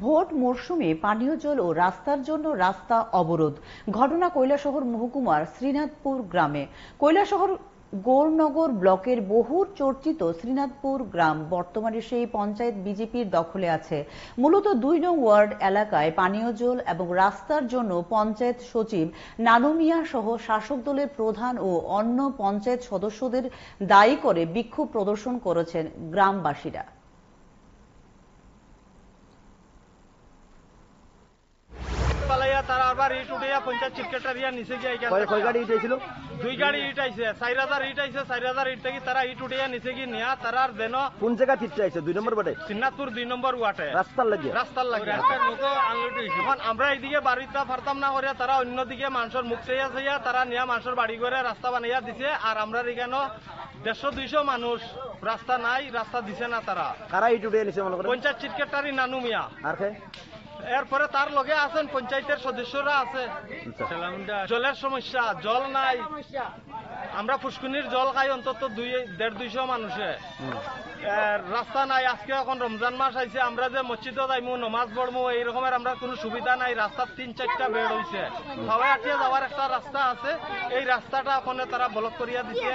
Vote মরশুমে পানীয় জল ও রাস্তার জন্য রাস্তা অবরোধ। ঘটনা কৈলাসহর মহকুমার শ্রীনাথপুর গ্রামে। কৈলাসহর গৌরনগর ব্লকের বহু চর্চিত শ্রীনাথপুর গ্রাম বর্তমানে সেই পঞ্চায়েত বিজেপির দখলে আছে। মূলত ২ নং ওয়ার্ড এলাকায় পানীয় জল এবং রাস্তার জন্য পঞ্চায়েত সচিব নানু মিয়া সহ শাসক দলের প্রধান ও অন্য পঞ্চায়েত সদস্যদের দায়ী করে বিক্ষোভ প্রদর্শন করেছেন গ্রামবাসীরা। তারা আবার ইট উঠিয়া পঞ্চায়েত সেক্রেটারিয়া নিচে গিয়ে কয় গাড়ি ইট আইছিল? 2 গাড়ি ইট আইছে, 4000 ইট আইছে। 4000 ইট থেকে তারা ইট উঠিয়া নিচে গিয়ে নিয়া তারার দেন কোন জায়গা ইট আইছে? 2 নম্বর বাটে শ্রীনাথপুর 2 নম্বর ওয়ার্ডে রাস্তার লাগে। এখন আমরা এইদিকে বাড়িটা ফারতাম না করিয়া তারা অন্যদিকে মানুষের মুখ চাইয়া চাইয়া তারা নিয়া মানুষের বাড়ি করে রাস্তা বানাইয়া দিছে। আর আমরা এখানে 150-200 মানুষ রাস্তা নাই, রাস্তা দিছে না। তারা কারা ইট উঠিয়ে নিছে মনে করেন? পঞ্চায়েত সেক্রেটারি নানু মিয়া। আর কে? এরপরে তার লগে আছেন পঞ্চায়েতের সদস্যরা আছে। জলের সমস্যা, জল নাই। আমরা পুষ্কুনির জল খাই অন্তত 150-200 মানুষে। রাস্তা নাই। আজকে এখন রমজান মাস আইছে, আমরা যে মসজিদে যাইমু নমাজ পড়মু এই রকমের আমরা কোনো সুবিধা নাই। রাস্তার 3-4টা বেড হইছে। সবাই আটিয়া যাওয়ার একটা রাস্তা আছে, এই রাস্তাটা ওখানে তারা ব্লক করিয়া দিছে।